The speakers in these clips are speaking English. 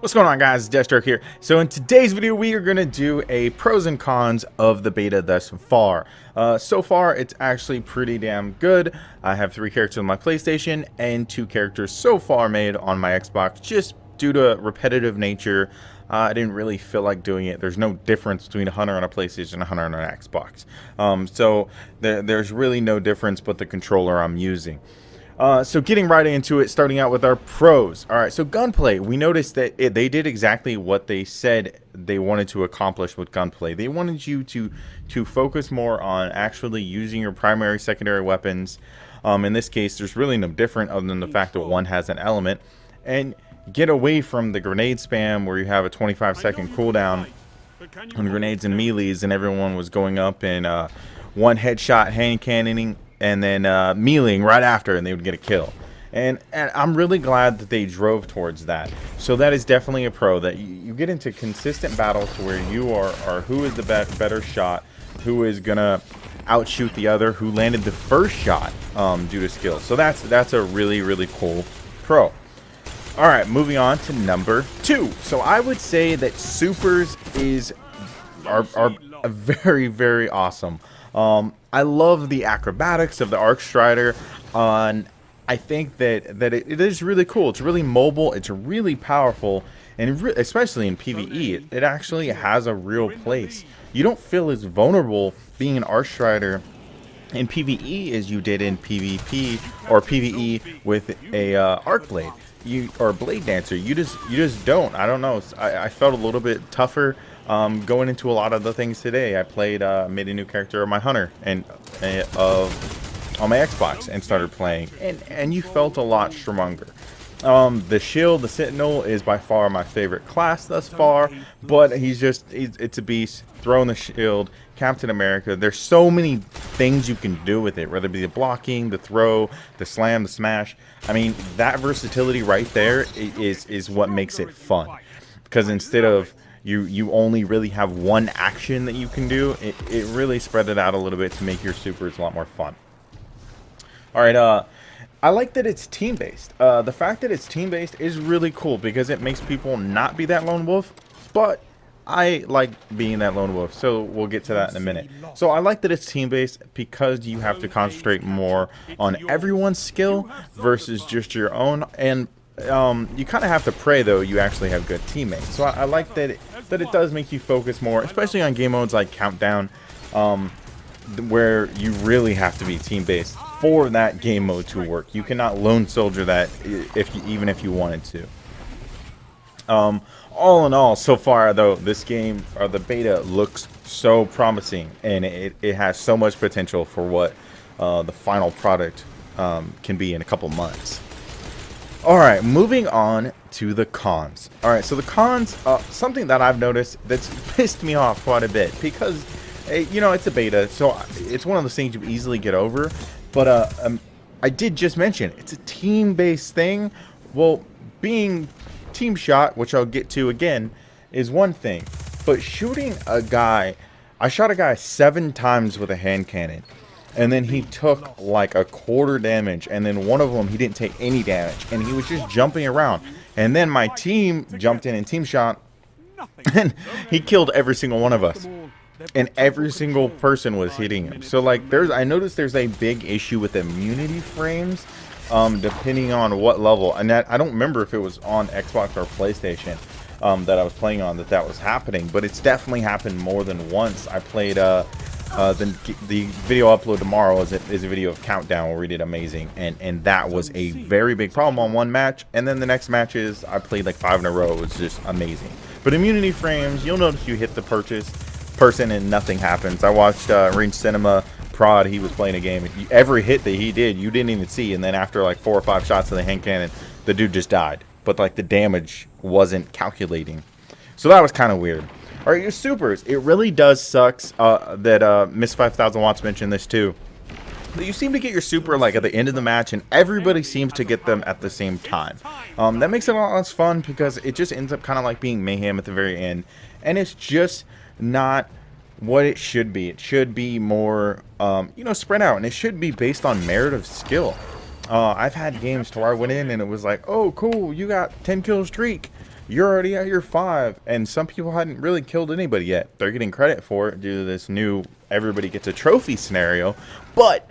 What's going on, guys? Deathstroke here. So in today's video we are going to do a pros and cons of the beta thus far. So far it's actually pretty damn good. I have 3 characters on my PlayStation and 2 characters so far made on my Xbox, just due to repetitive nature. I didn't really feel like doing it. There's no difference between a hunter on a PlayStation and a hunter on an Xbox. So there's really no difference but the controller I'm using. So getting right into it, starting out with our pros. All right, so gunplay. We noticed that they did exactly what they said they wanted to accomplish with gunplay. They wanted you to focus more on actually using your primary, secondary weapons. In this case, there's really no different other than the fact that one has an element, and get away from the grenade spam where you have a 25-second cooldown on grenades and melees, and everyone was going up and one headshot hand cannoning and then meleeing right after, and they would get a kill. And I'm really glad that they drove towards that. So that is definitely a pro, that you get into consistent battles to where you are who is the better shot, who is gonna outshoot the other, who landed the first shot due to skill. So that's a really cool pro. All right, moving on to number 2. So I would say that supers are very awesome. I love the acrobatics of the Arc Strider. I think that it is really cool. It's really mobile. It's really powerful, and especially in PvE, it actually has a real place. You don't feel as vulnerable being an Arc Strider in PvE as you did in PvP or PvE with a Arc Blade. Or Blade Dancer. You just don't. I don't know. I felt a little bit tougher. Going into a lot of the things today. I played made a new character of my hunter and on my Xbox and started playing, and you felt a lot stronger. The shield, the Sentinel, is by far my favorite class thus far, but it's a beast. Throwing the shield, Captain America. There's so many things you can do with it, whether it be the blocking, the throw, the slam, the smash. I mean, that versatility right there is what makes it fun, because instead of you only really have one action that you can do, it really spread it out a little bit to make your supers a lot more fun. All right, I like that it's team-based. The fact that it's team-based is really cool because it makes people not be that lone wolf, but I like being that lone wolf, so we'll get to that in a minute. So I like that it's team-based because you have to concentrate more on everyone's skill versus just your own, and you kind of have to pray though you actually have good teammates. So I like that it does make you focus more, especially on game modes like Countdown, where you really have to be team-based for that game mode to work. You cannot lone soldier that even if you wanted to. All in all, so far though, this game, or the beta, looks so promising, and it has so much potential for what the final product can be in a couple months. Alright, moving on to the cons. Alright, so the cons, something that I've noticed that's pissed me off quite a bit, because, you know, it's a beta, so it's one of those things you easily get over, but I did just mention, it's a team-based thing. Well, being team shot, which I'll get to again, is one thing, but shooting a guy, I shot a guy 7 times with a hand cannon, and then he took like a quarter damage, and then one of them he didn't take any damage, and he was just jumping around, and then my team jumped in and team shot, and he killed every single one of us, and every single person was hitting him. So like I noticed there's a big issue with immunity frames, depending on what level, and that I don't remember if it was on Xbox or PlayStation that I was playing on that was happening, but it's definitely happened more than once. I played the video upload tomorrow is a video of Countdown where we did amazing, and that was a very big problem on one match, and then the next matches I played like 5 in a row. It was just amazing. But immunity frames, you'll notice you hit the person and nothing happens. I watched Range Cinema Prod. He was playing a game, and every hit that he did you didn't even see, and then after like 4 or 5 shots of the hand cannon, the dude just died, but like the damage wasn't calculating. So that was kind of weird. All right, your supers, it really does suck that Miss 5000 Watts mentioned this too. You seem to get your super like at the end of the match, and everybody seems to get them at the same time. That makes it a lot less fun because it just ends up kind of like being mayhem at the very end, and it's just not what it should be. It should be more, you know, spread out, and it should be based on merit of skill. I've had games to where I went in and it was like, oh cool, you got 10 kill streak, you're already at your 5, and some people hadn't really killed anybody yet. They're getting credit for it due to this new everybody gets a trophy scenario, but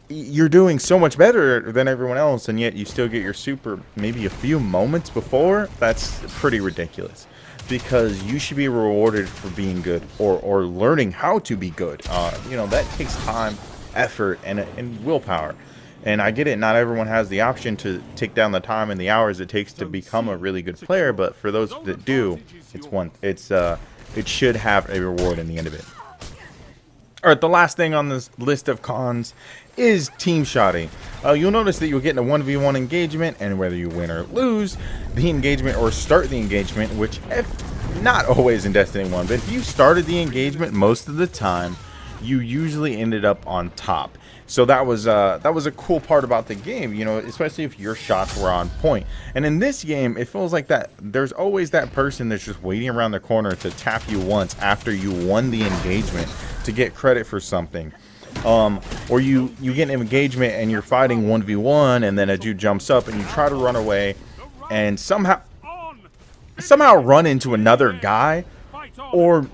you're doing so much better than everyone else, and yet you still get your super maybe a few moments before. That's pretty ridiculous, because you should be rewarded for being good or learning how to be good. You know, that takes time, effort, and willpower. And I get it, not everyone has the option to take down the time and the hours it takes to become a really good player, but for those that do, it should have a reward in the end of it. Alright, the last thing on this list of cons is team shotting. You'll notice that you'll get in a 1v1 engagement, and whether you win or lose the engagement or start the engagement, which if not always in Destiny 1, but if you started the engagement most of the time, you usually ended up on top. So that was a cool part about the game, you know, especially if your shots were on point. And in this game, it feels like that there's always that person that's just waiting around the corner to tap you once after you won the engagement to get credit for something. Or you get an engagement and you're fighting 1v1, and then a dude jumps up and you try to run away and somehow run into another guy, or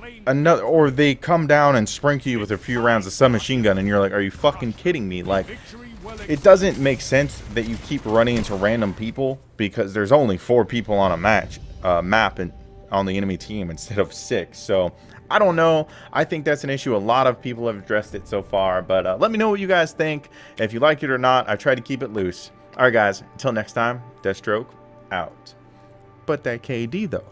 they come down and sprinkle you with a few rounds of submachine gun, and you're like, are you fucking kidding me? Like, it doesn't make sense that you keep running into random people, because there's only 4 people on a map and on the enemy team instead of 6. So I don't know. I think that's an issue. A lot of people have addressed it so far, but let me know what you guys think. If you like it or not, I try to keep it loose. All right, guys, until next time, Deathstroke out. But that KD though.